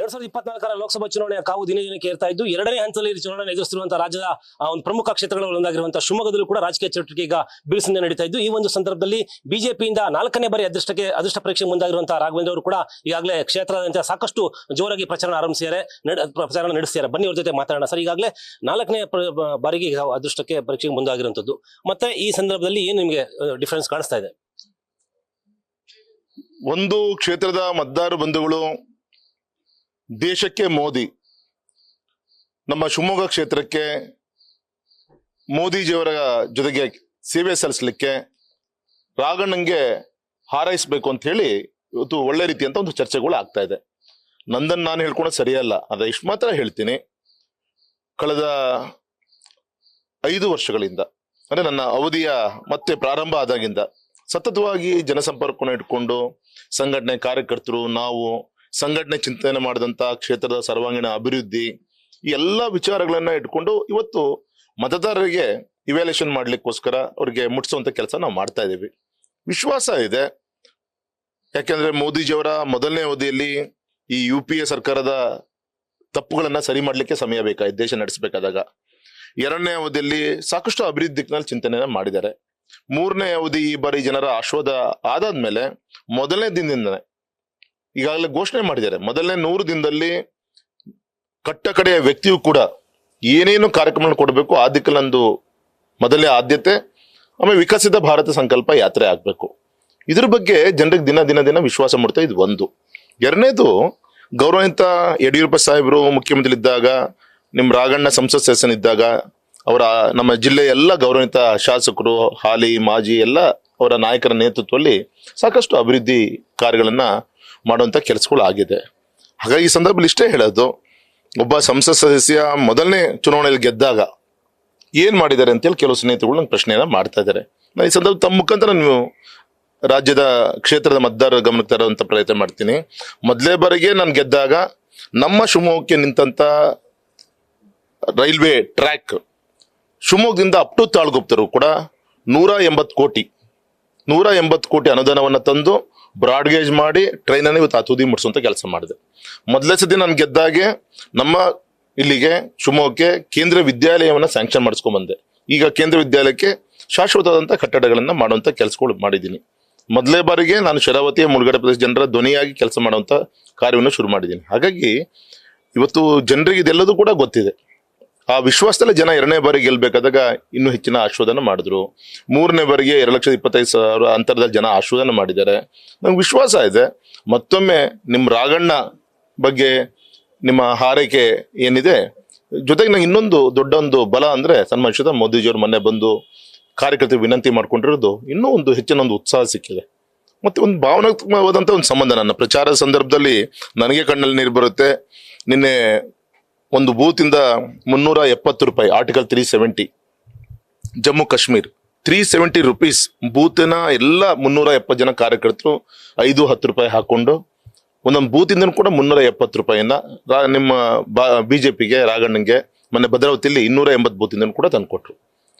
2024 ಲೋಕಸಭಾ ಚುನಾವಣೆಯ ಕಾವು ದಿನೇ ದಿನಕ್ಕೆ ಏರ್ತಾ ಇದ್ದು ಎರಡನೇ ಹಂತದಲ್ಲಿ ಚುನಾವಣೆ ಎದುರಿಸುತ್ತಿರುವಂತಹ ರಾಜ್ಯದ ಒಂದು ಪ್ರಮುಖ ಕ್ಷೇತ್ರಗಳಲ್ಲಿ ಒಂದಾಗಿರುವಂತಹ ಶಿವಮೊಗ್ಗದಲ್ಲೂ ಕೂಡ ರಾಜಕೀಯ ಚಟುವಟಿಕೆ ಈಗ ಬಿರುಸಿನಿಂದ ನಡೀತಾ ಇದ್ದು ಈ ಒಂದು ಸಂದರ್ಭದಲ್ಲಿ ಬಿಜೆಪಿಯಿಂದ 4ನೇ ಬಾರಿ ಅದೃಷ್ಟ ಪರೀಕ್ಷೆ ಮುಂದಾಗಿರುವಂತಹ ರಾಘವೇಂದ್ರ ಅವರು ಕೂಡ ಈಗಾಗಲೇ ಕ್ಷೇತ್ರದಾದ್ಯಂತ ಸಾಕಷ್ಟು ಜೋರಾಗಿ ಪ್ರಚಾರ ನಡೆಸಿದ್ದಾರೆ. ಬನ್ನಿ ಅವ್ರ ಜೊತೆ ಮಾತಾಡೋಣ. ಸರ್, ಈಗಾಗಲೇ 4ನೇ ಬಾರಿಗೆ ಅದೃಷ್ಟಕ್ಕೆ ಪರೀಕ್ಷೆಗೆ ಮುಂದಾಗಿರುವಂತದ್ದು, ಮತ್ತೆ ಈ ಸಂದರ್ಭದಲ್ಲಿ ಏನು ನಿಮಗೆ ಡಿಫರೆನ್ಸ್ ಕಾಣಿಸ್ತಾ ಇದೆ? ಒಂದು ಕ್ಷೇತ್ರದ ಮತದಾರ ಬಂಧುಗಳು ದೇಶಕ್ಕೆ ಮೋದಿ, ನಮ್ಮ ಶಿವಮೊಗ್ಗ ಕ್ಷೇತ್ರಕ್ಕೆ ಮೋದಿಜಿಯವರ ಜೊತೆಗೆ ಸೇವೆ ಸಲ್ಲಿಸಲಿಕ್ಕೆ ರಾಘಣ್ಣಂಗೆ ಹಾರೈಸಬೇಕು ಅಂತ ಹೇಳಿ ಇವತ್ತು ಒಳ್ಳೆ ರೀತಿಯಂತ ಒಂದು ಚರ್ಚೆಗಳು ಆಗ್ತಾ ಇದೆ. ನಂದನ್ನು ನಾನು ಹೇಳ್ಕೊಳೋದು ಸರಿಯಲ್ಲ, ಅದ ಇಷ್ಟು ಮಾತ್ರ ಹೇಳ್ತೀನಿ. ಕಳೆದ 5 ವರ್ಷಗಳಿಂದ ಅಂದ್ರೆ ನನ್ನ ಅವಧಿಯ ಮತ್ತೆ ಪ್ರಾರಂಭ ಆದಾಗಿಂದ ಸತತವಾಗಿ ಜನಸಂಪರ್ಕವನ್ನು ಇಟ್ಕೊಂಡು ಸಂಘಟನೆ ಕಾರ್ಯಕರ್ತರು ನಾವು ಸಂಘಟನೆ ಚಿಂತನೆ ಮಾಡಿದಂತ ಕ್ಷೇತ್ರದ ಸರ್ವಾಂಗೀಣ ಅಭಿವೃದ್ಧಿ ಈ ಎಲ್ಲ ವಿಚಾರಗಳನ್ನ ಇಟ್ಕೊಂಡು ಇವತ್ತು ಮತದಾರರಿಗೆ ಇವ್ಯಾಲ್ಯೂಷನ್ ಮಾಡ್ಲಿಕ್ಕೋಸ್ಕರ ಅವ್ರಿಗೆ ಮುಟ್ಟಿಸುವಂತ ಕೆಲಸ ನಾವು ಮಾಡ್ತಾ ಇದ್ದೀವಿ. ವಿಶ್ವಾಸ ಇದೆ, ಯಾಕೆಂದ್ರೆ ಮೋದಿಜಿಯವರ ಮೊದಲನೇ ಅವಧಿಯಲ್ಲಿ ಈ UPA ಸರ್ಕಾರದ ತಪ್ಪುಗಳನ್ನ ಸರಿ ಮಾಡ್ಲಿಕ್ಕೆ ಸಮಯ ಬೇಕಾಯ್ತು ದೇಶ ನಡೆಸಬೇಕಾದಾಗ. 2ನೇ ಅವಧಿಯಲ್ಲಿ ಸಾಕಷ್ಟು ಅಭಿವೃದ್ಧಿ ದಿಕ್ಕಿನಲ್ಲಿ ಚಿಂತನೆ ಮಾಡಿದ್ದಾರೆ. 3ನೇ ಅವಧಿ ಈ ಬಾರಿ ಜನರ ಆಶ್ವಾದ ಆದಾದ್ಮೇಲೆ ಮೊದಲನೇ ದಿನದಿಂದನೇ ಈಗಾಗಲೇ ಘೋಷಣೆ ಮಾಡಿದ್ದಾರೆ. ಮೊದಲನೇ 100 ದಿನದಲ್ಲಿ ಕಟ್ಟ ಕಡೆಯ ವ್ಯಕ್ತಿಯು ಕೂಡ ಏನೇನು ಕಾರ್ಯಕ್ರಮ ಕೊಡಬೇಕು ಆ ದಿಕ್ಕಲ್ಲಿ ನಂದು ಮೊದಲೇ ಆದ್ಯತೆ. ಆಮೇಲೆ ವಿಕಸಿತ ಭಾರತ ಸಂಕಲ್ಪ ಯಾತ್ರೆ ಆಗ್ಬೇಕು. ಇದ್ರ ಬಗ್ಗೆ ಜನರಿಗೆ ದಿನ ವಿಶ್ವಾಸ ಮೂಡ್ತಾ ಇದು ಒಂದು. 2ನೇದು, ಗೌರವಾನ್ವಿತ ಯಡಿಯೂರಪ್ಪ ಸಾಹೇಬರು ಮುಖ್ಯಮಂತ್ರಿ ಇದ್ದಾಗ, ನಿಮ್ ರಾಘಣ್ಣ ಸಂಸತ್ ಸದಸ್ಯನಿದ್ದಾಗ ಅವರ ನಮ್ಮ ಜಿಲ್ಲೆಯ ಎಲ್ಲ ಗೌರವಾನ್ವಿತ ಶಾಸಕರು ಹಾಲಿ ಮಾಜಿ ಎಲ್ಲ ಅವರ ನಾಯಕರ ನೇತೃತ್ವದಲ್ಲಿ ಸಾಕಷ್ಟು ಅಭಿವೃದ್ಧಿ ಕಾರ್ಯಗಳನ್ನ ಮಾಡುವಂತ ಕೆಲಸಗಳು ಆಗಿದೆ. ಹಾಗಾಗಿ ಈ ಸಂದರ್ಭದಲ್ಲಿ ಇಷ್ಟೇ ಹೇಳೋದು, ಒಬ್ಬ ಸಂಸತ್ ಸದಸ್ಯ ಮೊದಲನೇ ಚುನಾವಣೆಯಲ್ಲಿ ಗೆದ್ದಾಗ ಏನ್ ಮಾಡಿದ್ದಾರೆ ಅಂತೇಳಿ ಕೆಲವು ಸ್ನೇಹಿತರು ನಂಗೆ ಪ್ರಶ್ನೆಯನ್ನ ಮಾಡ್ತಾ ಇದ್ದಾರೆ. ನಾನು ಈ ಸಂದರ್ಭ ತಮ್ಮ ಮುಖಾಂತರ ನೀವು ರಾಜ್ಯದ ಕ್ಷೇತ್ರದ ಮತದಾರರ ಗಮನಕ್ಕೆ ತರುವಂತ ಪ್ರಯತ್ನ ಮಾಡ್ತೀನಿ. ಮೊದಲೇ ಬಾರಿಗೆ ನಾನು ಗೆದ್ದಾಗ ನಮ್ಮ ಶಿವಮೊಗ್ಗಕ್ಕೆ ನಿಂತ ರೈಲ್ವೆ ಟ್ರ್ಯಾಕ್ ಶಿವಮೊಗ್ಗದಿಂದ ಅಪ್ ಟು ತಾಳ್ಗುಪ್ತರು ಕೂಡ 180 ಕೋಟಿ ಅನುದಾನವನ್ನ ತಂದು ಬ್ರಾಡ್ಗೇಜ್ ಮಾಡಿ ಟ್ರೈನ್ ಅನ್ನು ಇವತ್ತು ತುದಿ ಮುಡಿಸುವಂತ ಕೆಲಸ ಮಾಡಿದೆ. ಮೊದಲೇ ಸತಿ ನಾನು ಗೆದ್ದಾಗೆ ನಮ್ಮ ಇಲ್ಲಿಗೆ ಶಿವಮೊಗ್ಗಕ್ಕೆ ಕೇಂದ್ರ ವಿದ್ಯಾಲಯವನ್ನ ಸ್ಯಾಂಕ್ಷನ್ ಮಾಡಿಸ್ಕೊಂಡ್ ಬಂದೆ. ಈಗ ಕೇಂದ್ರ ವಿದ್ಯಾಲಯಕ್ಕೆ ಶಾಶ್ವತವಾದಂತ ಕಟ್ಟಡಗಳನ್ನ ಮಾಡುವಂತ ಕೆಲಸಗಳು ಮಾಡಿದ್ದೀನಿ. ಮೊದಲೇ ಬಾರಿಗೆ ನಾನು ಶರಾವತಿಯ ಮುಳುಗಡೆ ಪ್ರದೇಶ ಜನರ ಧ್ವನಿಯಾಗಿ ಕೆಲಸ ಮಾಡುವಂತ ಕಾರ್ಯವನ್ನು ಶುರು ಮಾಡಿದ್ದೀನಿ. ಹಾಗಾಗಿ ಇವತ್ತು ಜನರಿಗೆ ಇದೆಲ್ಲದೂ ಕೂಡ ಗೊತ್ತಿದೆ. ಆ ವಿಶ್ವಾಸದಲ್ಲಿ ಜನ 2ನೇ ಬಾರಿಗೆ ಗೆಲ್ಬೇಕಾದಾಗ ಇನ್ನೂ ಹೆಚ್ಚಿನ ಆಶೀರ್ವಾದನ ಮಾಡಿದ್ರು. 3ನೇ ಬಾರಿಗೆ 2,25,000 ಅಂತರದಲ್ಲಿ ಜನ ಆಶೀರ್ವಾದನ ಮಾಡಿದ್ದಾರೆ. ನಂಗೆ ವಿಶ್ವಾಸ ಇದೆ ಮತ್ತೊಮ್ಮೆ ನಿಮ್ಮ ರಾಘಣ್ಣ ಬಗ್ಗೆ ನಿಮ್ಮ ಹಾರೈಕೆ ಏನಿದೆ, ಜೊತೆಗೆ ನಂಗೆ ಇನ್ನೊಂದು ದೊಡ್ಡ ಒಂದು ಬಲ ಅಂದ್ರೆ ಸನ್ಮಾನಿಸಿದ ಮೋದಿಜಿಯವರು ಮೊನ್ನೆ ಬಂದು ಕಾರ್ಯಕರ್ತರಿಗೆ ವಿನಂತಿ ಮಾಡ್ಕೊಂಡಿರೋದು ಇನ್ನೂ ಒಂದು ಹೆಚ್ಚಿನ ಒಂದು ಉತ್ಸಾಹ ಸಿಕ್ಕಿದೆ. ಮತ್ತೆ ಒಂದು ಭಾವನಾತ್ಮಕವಾದಂತ ಒಂದು ಸಂಬಂಧ. ನನ್ನ ಪ್ರಚಾರದ ಸಂದರ್ಭದಲ್ಲಿ ನನಗೆ ಕಣ್ಣಲ್ಲಿ ನೀರು ಬರುತ್ತೆ. ನಿನ್ನೆ ಒಂದು ಬೂತ್ ಇಂದ 370 ರೂಪಾಯಿ, ಆರ್ಟಿಕಲ್ 370 ಜಮ್ಮು ಕಾಶ್ಮೀರ್ 370 ರೂಪೀಸ್ ಬೂತಿನ ಎಲ್ಲ 370 ಜನ ಕಾರ್ಯಕರ್ತರು 5-10 ರೂಪಾಯಿ ಹಾಕೊಂಡು ಒಂದೊಂದು ಬೂತಿಂದ ಕೂಡ 370 ರೂಪಾಯಿಯನ್ನ ನಿಮ್ಮ ಬಿಜೆಪಿಗೆ ರಾಘಣ್ಣಂಗೆ ಮೊನ್ನೆ ಭದ್ರಾವತಿಯಲ್ಲಿ 280 ಬೂತಿಂದ ಕೂಡ ತಂದುಕೊಟ್ರು.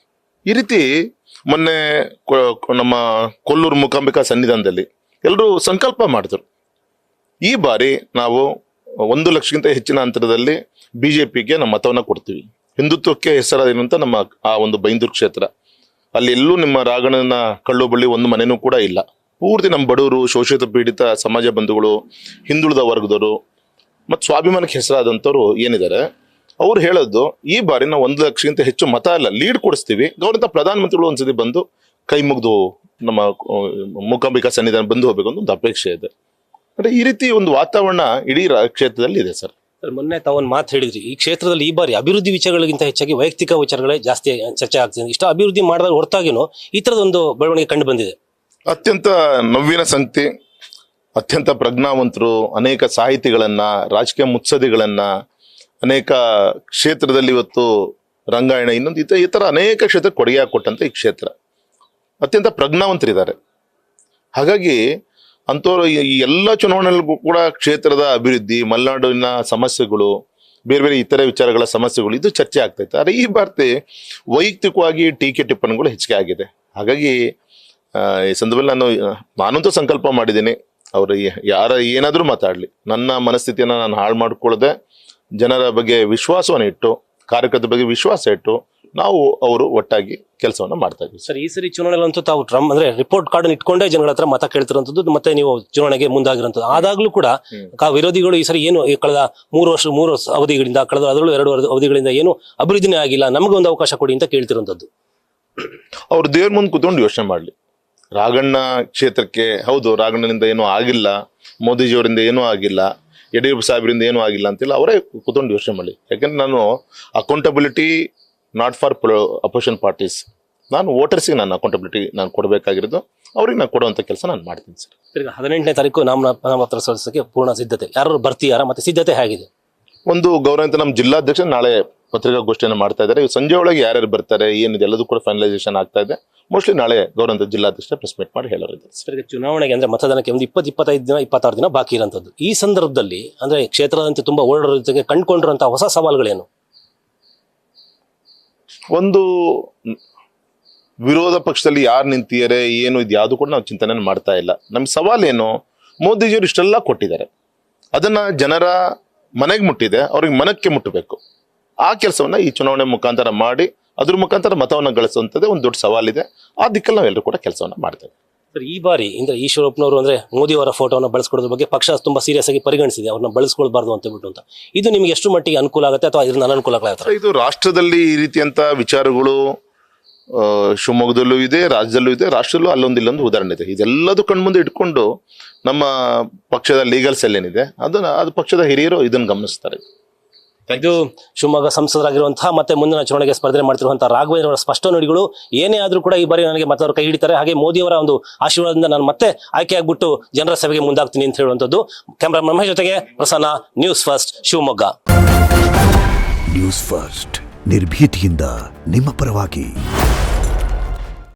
ಈ ರೀತಿ ಮೊನ್ನೆ ನಮ್ಮ ಕೊಲ್ಲೂರು ಮೂಕಾಂಬಿಕಾ ಸನ್ನಿಧಾನದಲ್ಲಿ ಎಲ್ಲರೂ ಸಂಕಲ್ಪ ಮಾಡಿದ್ರು, ಈ ಬಾರಿ ನಾವು 1 ಲಕ್ಷಕ್ಕಿಂತ ಹೆಚ್ಚಿನ ಅಂತರದಲ್ಲಿ ಬಿಜೆಪಿಗೆ ನಮ್ಮ ಮತವನ್ನ ಕೊಡ್ತೀವಿ. ಹಿಂದುತ್ವಕ್ಕೆ ಹೆಸರಾದಿರುವಂತ ನಮ್ಮ ಆ ಒಂದು ಬೈಂದೂರು ಕ್ಷೇತ್ರ, ಅಲ್ಲಿ ಎಲ್ಲೂ ನಿಮ್ಮ ರಾಘಣ್ಣನ ಕಳ್ಳು ಬಳ್ಳಿ ಒಂದು ಮನೆನೂ ಕೂಡ ಇಲ್ಲ. ಪೂರ್ತಿ ನಮ್ಮ ಬಡವರು, ಶೋಷಿತ ಪೀಡಿತ ಸಮಾಜ ಬಂಧುಗಳು, ಹಿಂದುಳಿದ ವರ್ಗದವರು ಮತ್ತು ಸ್ವಾಭಿಮಾನಕ್ಕೆ ಹೆಸರಾದಂಥವ್ರು ಏನಿದ್ದಾರೆ ಅವ್ರು ಹೇಳೋದು, ಈ ಬಾರಿ ನಾವು 1 ಲಕ್ಷಕ್ಕಿಂತ ಹೆಚ್ಚು ಮತ ಅಲ್ಲ ಲೀಡ್ ಕೊಡಿಸ್ತೀವಿ. ಗೌರವಂತ ಪ್ರಧಾನಮಂತ್ರಿಗಳು ಒಂದ್ಸತಿ ಬಂದು ಕೈ ಮುಗಿದು ನಮ್ಮ ಮೂಕಾಂಬಿಕಾ ಸನ್ನಿಧಾನ ಬಂದು ಹೋಗ್ಬೇಕು ಅಂತ ಒಂದು ಅಪೇಕ್ಷೆ ಇದೆ. ಅಂದ್ರೆ ಈ ರೀತಿ ಒಂದು ವಾತಾವರಣ ಇಡೀ ಕ್ಷೇತ್ರದಲ್ಲಿ ಇದೆ ಸರ್. ಮೊನ್ನೆ ತಾವೊಂದು ಮಾತು ಹೇಳಿದ್ರಿ, ಈ ಕ್ಷೇತ್ರದಲ್ಲಿ ಈ ಬಾರಿ ಅಭಿವೃದ್ಧಿ ವಿಚಾರಗಳಿಗಿಂತ ಹೆಚ್ಚಾಗಿ ವೈಯಕ್ತಿಕ ವಿಚಾರಗಳೇ ಜಾಸ್ತಿ ಚರ್ಚೆ ಆಗ್ತಿದೆ. ಇಷ್ಟ ಅಭಿವೃದ್ಧಿ ಮಾಡಿದಾಗ ಹೊರತಾಗಿನೂ ಈ ತರದೊಂದು ಬೆಳವಣಿಗೆ ಕಂಡು ಬಂದಿದೆ. ಅತ್ಯಂತ ನವ್ವಿನ ಸಂಗತಿ, ಅತ್ಯಂತ ಪ್ರಜ್ಞಾವಂತರು, ಅನೇಕ ಸಾಹಿತಿಗಳನ್ನ, ರಾಜಕೀಯ ಮುತ್ಸದಿಗಳನ್ನ, ಅನೇಕ ಕ್ಷೇತ್ರದಲ್ಲಿ ಇವತ್ತು ರಂಗಾಯಣ ಇನ್ನೊಂದು ಈ ತರ ಅನೇಕ ಕ್ಷೇತ್ರ ಕೊಡುಗೆ ಕೊಟ್ಟಂತ ಈ ಕ್ಷೇತ್ರ ಅತ್ಯಂತ ಪ್ರಜ್ಞಾವಂತರಿದ್ದಾರೆ. ಹಾಗಾಗಿ ಅಂತವ್ರು ಈ ಎಲ್ಲ ಚುನಾವಣೆಗಳಿಗೂ ಕೂಡ ಕ್ಷೇತ್ರದ ಅಭಿವೃದ್ಧಿ, ಮಲೆನಾಡಿನ ಸಮಸ್ಯೆಗಳು, ಬೇರೆ ಬೇರೆ ಇತರೆ ವಿಚಾರಗಳ ಸಮಸ್ಯೆಗಳು ಇದು ಚರ್ಚೆ ಆಗ್ತೈತೆ. ಆದರೆ ಈ ಬಾರಿ ವೈಯಕ್ತಿಕವಾಗಿ ಟೀಕೆ ಟಿಪ್ಪಣಿಗಳು ಹೆಚ್ಚಿಗೆ ಆಗಿದೆ. ಹಾಗಾಗಿ ಈ ಸಂದರ್ಭದಲ್ಲಿ ನಾನಂತೂ ಸಂಕಲ್ಪ ಮಾಡಿದ್ದೀನಿ, ಅವರು ಯಾರ ಏನಾದರೂ ಮಾತಾಡಲಿ, ನನ್ನ ಮನಸ್ಥಿತಿಯನ್ನು ನಾನು ಹಾಳು ಮಾಡಿಕೊಳ್ಳದೆ ಜನರ ಬಗ್ಗೆ ವಿಶ್ವಾಸವನ್ನು ಇಟ್ಟು, ಕಾರ್ಯಕರ್ತರ ಬಗ್ಗೆ ವಿಶ್ವಾಸ ಇಟ್ಟು ನಾವು ಅವರು ಒಟ್ಟಾಗಿ ಕೆಲಸವನ್ನ ಮಾಡ್ತಾ ಇದ್ದೀವಿ. ಸರ್, ಈ ಸರಿ ಚುನಾವಣೆಗಳಂತೂ ತಾವು ಟ್ರಂಪ್ ಅಂದ್ರೆ ರಿಪೋರ್ಟ್ ಕಾರ್ಡ್ ಇಟ್ಕೊಂಡೇ ಜನಗಳ ಹತ್ರ ಮತ ಕೇಳ್ತಿರೋಂಥದ್ದು, ಮತ್ತೆ ನೀವು ಚುನಾವಣೆಗೆ ಮುಂದಾಗಿರೋಂಥದ್ದು. ಆದಾಗ್ಲೂ ಕೂಡ ವಿರೋಧಿಗಳು ಈ ಸರಿ ಏನು ಕಳೆದ 3 ಅವಧಿಗಳಿಂದ, ಕಳೆದ ಅದರಲ್ಲೂ 2 ಅವಧಿಗಳಿಂದ ಏನು ಅಭಿವೃದ್ಧಿನೇ ಆಗಿಲ್ಲ, ನಮಗೆ ಒಂದು ಅವಕಾಶ ಕೊಡಿ ಅಂತ ಕೇಳ್ತಿರೋಂಥದ್ದು. ಅವ್ರು ದೇವ್ರ ಮುಂದೆ ಕೂತ್ಕೊಂಡು ಯೋಚನೆ ಮಾಡಲಿ. ರಾಘಣ್ಣ ಕ್ಷೇತ್ರಕ್ಕೆ ಹೌದು, ರಾಘಣ್ಣನಿಂದ ಏನೂ ಆಗಿಲ್ಲ, ಮೋದಿಜಿಯವರಿಂದ ಏನೂ ಆಗಿಲ್ಲ, ಯಡಿಯೂರಪ್ಪ ಸಾಹೇಬರಿಂದ ಏನೂ ಆಗಿಲ್ಲ ಅಂತಿಲ್ಲ, ಅವರೇ ಕೂತ್ಕೊಂಡು ಯೋಚನೆ ಮಾಡಲಿ. ಯಾಕಂದ್ರೆ ನಾನು accountability not for opposition parties, ನಾನು ವೋಟರ್ಸ್ಗೆ ನಾನು ಅಕೌಂಟಬಿಲಿಟಿ ನಾನು ಕೊಡಬೇಕಾಗಿರೋದು, ಅವ್ರಿಗೆ ನಾನು ಕೊಡುವಂಥ ಕೆಲಸ ನಾನು ಮಾಡ್ತೀನಿ ಸರ್. ಈಗ 18ನೇ ತಾರೀಕು ನಾಮಪತ್ರ ಸಲ್ಲಿಸೋಕೆ ಪೂರ್ಣ ಸಿದ್ಧತೆ, ಯಾರು ಬರ್ತೀಯಾರ ಮತ್ತೆ ಸಿದ್ಧತೆ ಹೇಗಿದೆ? ಒಂದು ಗೌರವಂತ ನಮ್ಮ ಜಿಲ್ಲಾಧ್ಯಕ್ಷ ನಾಳೆ ಪತ್ರಿಕಾಗೋಷ್ಠಿಯನ್ನು ಮಾಡ್ತಾ ಇದ್ದಾರೆ. ಸಂಜೆ ಒಳಗೆ ಯಾರ್ಯಾರು ಬರ್ತಾರೆ ಏನಿದೆ ಎಲ್ಲದೂ ಕೂಡ ಫೈನಲೈಸೇಷನ್ ಆಗ್ತಾ ಇದೆ. ಮೋಸ್ಟ್ಲಿ ನಾಳೆ ಗೌರವಂತ ಜಿಲ್ಲಾಧ್ಯಕ್ಷ ಪ್ರೆಸ್ ಮೀಟ್ ಮಾಡಿ ಹೇಳೋರಿದ್ದಾರೆ. ಸರ್, ಚುನಾವಣೆಗೆ ಅಂದ್ರೆ ಮತದಾನಕ್ಕೆ ಒಂದು 20-25 ದಿನ 26 ದಿನ ಬಾಕಿ ಇರೋಂಥದ್ದು. ಈ ಸಂದರ್ಭದಲ್ಲಿ ಅಂದ್ರೆ ಕ್ಷೇತ್ರದಂತೆ ತುಂಬಾ ಓಡಾಡೋರ ಜೊತೆಗೆ ಕಂಡುಕೊಂಡಿರುವಂತಹ ಹೊಸ ಸವಾಲುಗಳೇನು? ಒಂದು ವಿರೋಧ ಪಕ್ಷದಲ್ಲಿ ಯಾರು ನಿಂತಿದ್ದಾರೆ ಏನು ಇದು ಯಾವುದು ಕೂಡ ನಾವು ಚಿಂತನೆ ಮಾಡ್ತಾ ಇಲ್ಲ. ನಮ್ಗೆ ಸವಾಲೇನು, ಮೋದಿಜಿಯವರು ಇಷ್ಟೆಲ್ಲ ಕೊಟ್ಟಿದ್ದಾರೆ, ಅದನ್ನ ಜನರ ಮನೆಗೆ ಮುಟ್ಟಿದೆ, ಅವ್ರಿಗೆ ಮನಕ್ಕೆ ಮುಟ್ಟಬೇಕು. ಆ ಕೆಲಸವನ್ನ ಈ ಚುನಾವಣೆ ಮುಖಾಂತರ ಮಾಡಿ ಅದ್ರ ಮುಖಾಂತರ ಮತವನ್ನು ಗಳಿಸುವಂಥದ್ದೇ ಒಂದು ದೊಡ್ಡ ಸವಾಲಿದೆ. ಆ ದಿಕ್ಕಲ್ಲಿ ನಾವೆಲ್ಲರೂ ಕೂಡ ಕೆಲಸವನ್ನ ಮಾಡ್ತೇವೆ. ಸರ್, ಈ ಬಾರಿ ಅಂದ್ರೆ ಈಶ್ವರಪ್ಪನವರು ಅಂದ್ರೆ ಮೋದಿ ಅವರ ಫೋಟೋನ ಬಳಸ್ಕೊಳ್ಳೋದ್ರ ಬಗ್ಗೆ ಪಕ್ಷ ತುಂಬಾ ಸೀರಿಯಸ್ ಆಗಿ ಪರಿಗಣಿಸಿದೆ, ಅವ್ರನ್ನ ಬಳಸ್ಕೊಳ್ಬಾರ್ದು ಅಂತ ಬಿಟ್ಟು ಅಂತ. ಇದು ನಿಮ್ಗೆ ಎಷ್ಟು ಮಟ್ಟಿಗೆ ಅನುಕೂಲ ಆಗುತ್ತೆ ಅಥವಾ ಇದರಿಂದ ಅನನುಕೂಲಗಳಾಗುತ್ತೆ? ಇದು ರಾಷ್ಟ್ರದಲ್ಲಿ ಈ ರೀತಿಯಂತ ವಿಚಾರಗಳು ಶಿವಮೊಗ್ಗದಲ್ಲೂ ಇದೆ, ರಾಜ್ಯದಲ್ಲೂ ಇದೆ, ರಾಷ್ಟ್ರದಲ್ಲೂ ಅಲ್ಲೊಂದು ಇಲ್ಲೊಂದು ಉದಾಹರಣೆ ಇದೆ. ಇದೆಲ್ಲದೂ ಕಣ್ಮುಂದೆ ಇಟ್ಕೊಂಡು ನಮ್ಮ ಪಕ್ಷದ ಲೀಗಲ್ ಸೆಲ್ ಏನಿದೆ ಅದು ಪಕ್ಷದ ಹಿರಿಯರು ಇದನ್ನು ಗಮನಿಸ್ತಾರೆ. ಇದು ಶಿವಮೊಗ್ಗ ಸಂಸದರಾಗಿರುವಂತಹ ಮತ್ತೆ ಮುಂದಿನ ಚುನಾವಣೆಗೆ ಸ್ಪರ್ಧೆ ಮಾಡ್ತಿರುವಂತಹ ರಾಘವೇಂದ್ರ ಅವರ ಸ್ಪಷ್ಟ ನುಡಿಗಳು. ಏನೇ ಆದ್ರೂ ಕೂಡ ಈ ಬಾರಿ ನನಗೆ ಮತದಾರರು ಕೈ ಹಿಡಿತಾರೆ, ಹಾಗೆ ಮೋದಿ ಅವರ ಒಂದು ಆಶೀರ್ವಾದದಿಂದ ನಾನು ಮತ್ತೆ ಆಯ್ಕೆ ಆಗ್ಬಿಟ್ಟು ಜನರ ಸೇವೆಗೆ ಮುಂದಾಗ್ತೀನಿ ಅಂತ ಹೇಳುವಂಥದ್ದು. ಕ್ಯಾಮ್ರಾ ಮಹೇಶ್ ಜೊತೆಗೆ Prasanna, news first Shivamogga. News first ನಿರ್ಭೀತಿಯಿಂದ ನಿಮ್ಮ ಪರವಾಗಿ.